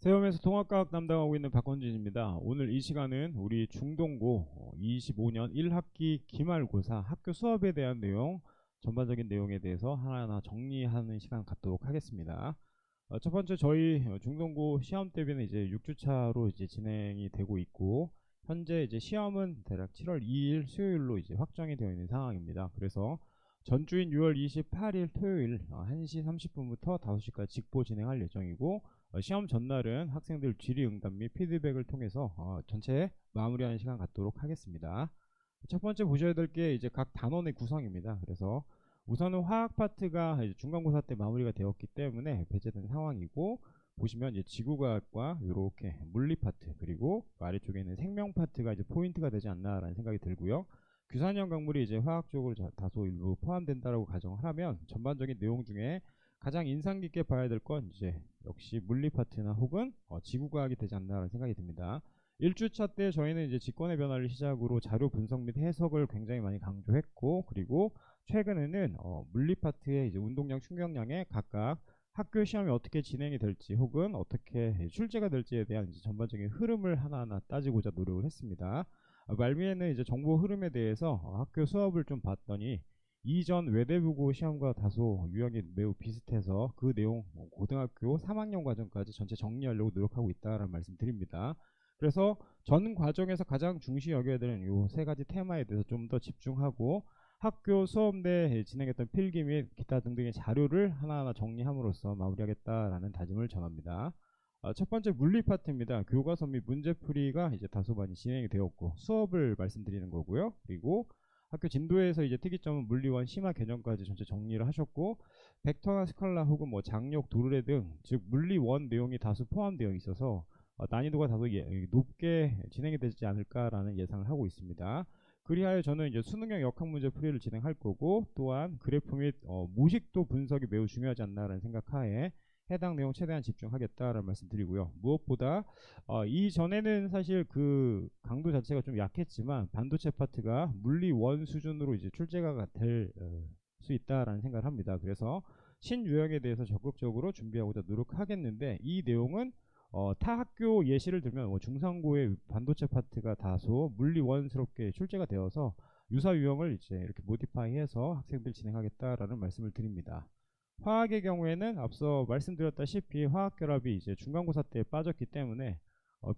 세움에서 통합과학 담당하고 있는 박건진입니다. 오늘 이 시간은 우리 중동고 25년 1학기 기말고사 학교 수업에 대한 내용, 전반적인 내용에 대해서 하나하나 정리하는 시간 갖도록 하겠습니다. 첫 번째 저희 중동고 시험 대비는 이제 6주차로 이제 진행이 되고 있고, 현재 이제 시험은 대략 7월 2일 수요일로 이제 확정이 되어 있는 상황입니다. 그래서 전주인 6월 28일 토요일 1시 30분부터 5시까지 직보 진행할 예정이고, 시험 전날은 학생들 질의응답 및 피드백을 통해서 전체 마무리하는 시간 갖도록 하겠습니다. 첫 번째 보셔야 될 게 이제 각 단원의 구성입니다. 그래서 우선은 화학 파트가 이제 중간고사 때 마무리가 되었기 때문에 배제된 상황이고, 보시면 이제 지구과학과 이렇게 물리 파트, 그리고 아래쪽에 있는 생명 파트가 이제 포인트가 되지 않나라는 생각이 들고요. 규산형 강물이 이제 화학 쪽으로 다소 일부 포함된다라고 가정을 하면, 전반적인 내용 중에 가장 인상 깊게 봐야 될 건 이제 역시 물리 파트나 혹은 지구과학이 되지 않나라는 생각이 듭니다. 1주차 때 저희는 이제 직권의 변화를 시작으로 자료 분석 및 해석을 굉장히 많이 강조했고, 그리고 최근에는 물리 파트의 이제 운동량, 충격량에 각각 학교 시험이 어떻게 진행이 될지 혹은 어떻게 출제가 될지에 대한 이제 전반적인 흐름을 하나하나 따지고자 노력을 했습니다. 말미에는 이제 정보 흐름에 대해서 학교 수업을 좀 봤더니 이전 외대부고 시험과 다소 유형이 매우 비슷해서 그 내용 고등학교 3학년 과정까지 전체 정리하려고 노력하고 있다는 말씀 드립니다. 그래서 전 과정에서 가장 중시 여겨야 되는 요 세 가지 테마에 대해서 좀 더 집중하고, 학교 수업 내 진행했던 필기 및 기타 등등의 자료를 하나하나 정리함으로써 마무리하겠다라는 다짐을 전합니다. 첫 번째 물리 파트입니다. 교과서 및 문제풀이가 이제 다소 많이 진행이 되었고, 수업을 말씀드리는 거고요. 그리고 학교 진도에서 이제 특이점은 물리원 심화 개념까지 전체 정리를 하셨고, 벡터나 스칼라 혹은 뭐 장력, 도르래 등 즉 물리원 내용이 다수 포함되어 있어서 난이도가 다소 높게 진행이 되지 않을까라는 예상을 하고 있습니다. 그리하여 저는 이제 수능형 역학 문제 풀이를 진행할 거고, 또한 그래프 및 모식도 분석이 매우 중요하지 않나라는 생각하에 해당 내용 최대한 집중하겠다라는 말씀 드리고요. 무엇보다 이전에는 사실 그 강도 자체가 좀 약했지만 반도체 파트가 물리 원 수준으로 이제 출제가 될 수 있다라는 생각을 합니다. 그래서 신유형에 대해서 적극적으로 준비하고자 노력하겠는데, 이 내용은 타 학교 예시를 들면 중상고의 반도체 파트가 다소 물리원스럽게 출제가 되어서 유사 유형을 이제 이렇게 모디파이해서 학생들 진행하겠다라는 말씀을 드립니다. 화학의 경우에는 앞서 말씀드렸다시피 화학 결합이 이제 중간고사 때 빠졌기 때문에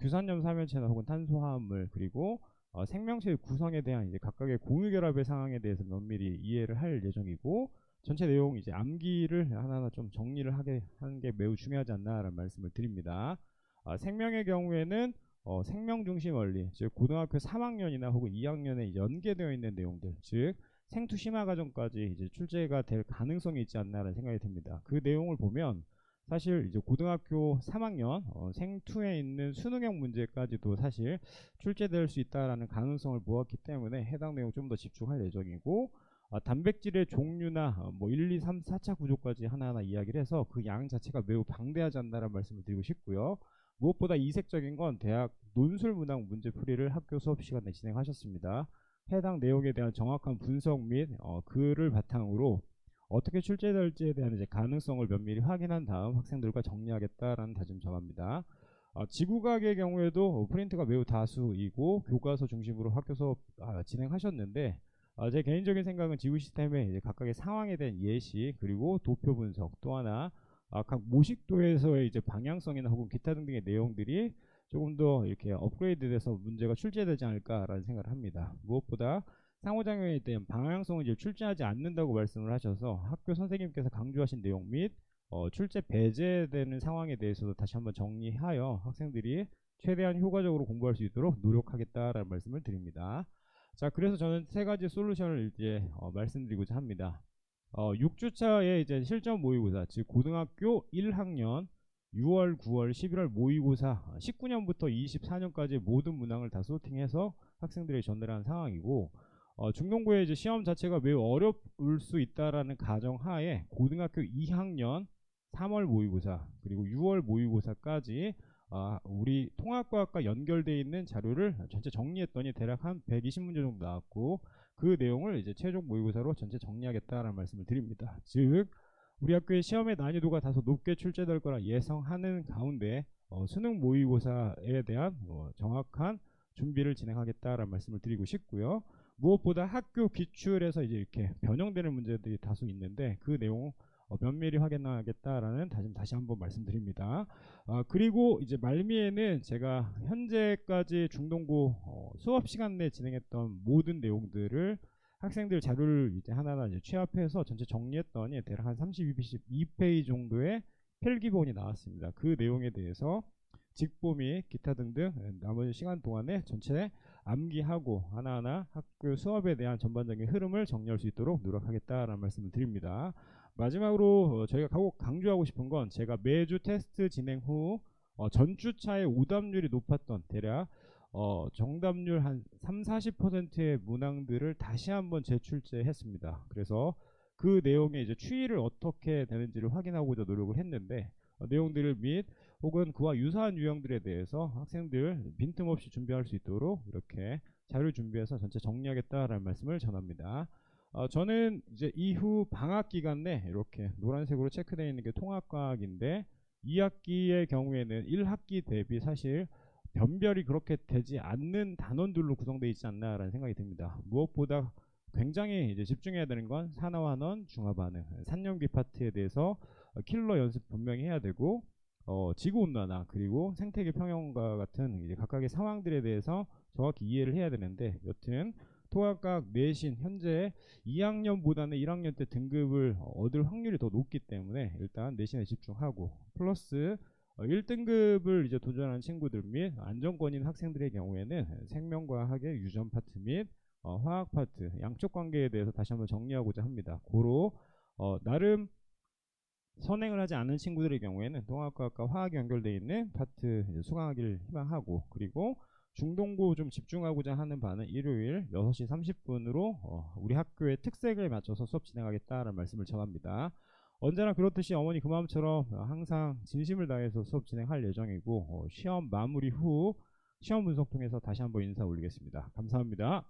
규산염 사면체나 혹은 탄소화합물, 그리고 생명체의 구성에 대한 이제 각각의 공유 결합의 상황에 대해서 면밀히 이해를 할 예정이고, 전체 내용 이제 암기를 하나하나 좀 정리를 하는 게 매우 중요하지 않나라는 말씀을 드립니다. 생명의 경우에는 생명 중심 원리, 즉 고등학교 3학년이나 혹은 2학년에 연계되어 있는 내용들, 즉 생투 심화 과정까지 이제 출제가 될 가능성이 있지 않나라는 생각이 듭니다. 그 내용을 보면 사실 이제 고등학교 3학년 생투에 있는 수능형 문제까지도 사실 출제될 수 있다라는 가능성을 보았기 때문에 해당 내용 좀 더 집중할 예정이고, 단백질의 종류나 뭐 1, 2, 3, 4차 구조까지 하나하나 이야기를 해서 그 양 자체가 매우 방대하지 않나라는 말씀을 드리고 싶고요. 무엇보다 이색적인 건 대학 논술 문항 문제풀이를 학교 수업 시간에 진행하셨습니다. 해당 내용에 대한 정확한 분석 및 글을 바탕으로 어떻게 출제될지에 대한 이제 가능성을 면밀히 확인한 다음 학생들과 정리하겠다라는 다짐 전합니다. 지구과학의 경우에도 프린트가 매우 다수이고 교과서 중심으로 학교 수업 진행하셨는데, 제 개인적인 생각은 지구 시스템의 이제 각각의 상황에 대한 예시, 그리고 도표 분석, 또 하나 각 모식도에서의 이제 방향성이나 혹은 기타 등등의 내용들이 조금 더 이렇게 업그레이드돼서 문제가 출제되지 않을까라는 생각을 합니다. 무엇보다 상호작용에 대한 방향성을 이제 출제하지 않는다고 말씀을 하셔서 학교 선생님께서 강조하신 내용 및 출제 배제되는 상황에 대해서도 다시 한번 정리하여 학생들이 최대한 효과적으로 공부할 수 있도록 노력하겠다라는 말씀을 드립니다. 자, 그래서 저는 세 가지 솔루션을 이제 말씀드리고자 합니다. 6주차에 이제 실전 모의고사, 즉 고등학교 1학년 6월, 9월, 11월 모의고사 19년부터 24년까지 모든 문항을 다 소팅해서 학생들에게 전달하는 상황이고, 중동고의 이제 시험 자체가 매우 어려울 수 있다라는 가정하에 고등학교 2학년 3월 모의고사 그리고 6월 모의고사까지 우리 통합과학과 연결되어 있는 자료를 전체 정리했더니 대략 한 120문제 정도 나왔고, 그 내용을 이제 최종 모의고사로 전체 정리하겠다라는 말씀을 드립니다. 즉 우리 학교의 시험의 난이도가 다소 높게 출제될 거라 예상하는 가운데 수능 모의고사에 대한 정확한 준비를 진행하겠다라는 말씀을 드리고 싶고요. 무엇보다 학교 기출에서 이제 이렇게 변형되는 문제들이 다수 있는데 그 내용 면밀히 확인하겠다라는 다시 한번 말씀드립니다. 그리고 이제 말미에는 제가 현재까지 중동고 수업 시간 내 진행했던 모든 내용들을 학생들 자료를 이제 하나하나 이제 취합해서 전체 정리했더니 대략 한 32페이지 정도의 필기본이 나왔습니다. 그 내용에 대해서 직보 및 기타 등등 나머지 시간 동안에 전체 암기하고 하나하나 학교 수업에 대한 전반적인 흐름을 정리할 수 있도록 노력하겠다라는 말씀을 드립니다. 마지막으로 저희가 꼭 강조하고 싶은 건 제가 매주 테스트 진행 후 전주차의 오답률이 높았던 대략 정답률 한 3-40%의 문항들을 다시 한번 재출제했습니다. 그래서 그 내용의 이제 추이를 어떻게 되는지를 확인하고자 노력을 했는데 내용들을 및 혹은 그와 유사한 유형들에 대해서 학생들 빈틈없이 준비할 수 있도록 이렇게 자료 준비해서 전체 정리하겠다라는 말씀을 전합니다. 저는 이제 이후 방학 기간 내 이렇게 노란색으로 체크되어 있는 게 통합과학인데 2학기의 경우에는 1학기 대비 사실 변별이 그렇게 되지 않는 단원들로 구성되어 있지 않나라는 생각이 듭니다. 무엇보다 굉장히 이제 집중해야 되는 건 산화환원, 중화반응, 산염기 파트에 대해서 킬러 연습 분명히 해야 되고 지구온난화 그리고 생태계 평형과 같은 이제 각각의 상황들에 대해서 정확히 이해를 해야 되는데 여튼 통합과학 내신 현재 2학년보다는 1학년 때 등급을 얻을 확률이 더 높기 때문에 일단 내신에 집중하고 플러스 1등급을 이제 도전하는 친구들 및 안정권인 학생들의 경우에는 생명과학의 유전 파트 및 화학 파트 양쪽 관계에 대해서 다시 한번 정리하고자 합니다. 고로 나름 선행을 하지 않은 친구들의 경우에는 통합과학과 화학이 연결되어 있는 파트 수강하기를 희망하고 그리고 중동고 좀 집중하고자 하는 바는 일요일 6시 30분으로 우리 학교의 특색을 맞춰서 수업 진행하겠다는 말씀을 전합니다. 언제나 그렇듯이 어머니 그 마음처럼 항상 진심을 다해서 수업 진행할 예정이고 시험 마무리 후 시험 분석 통해서 다시 한번 인사 올리겠습니다. 감사합니다.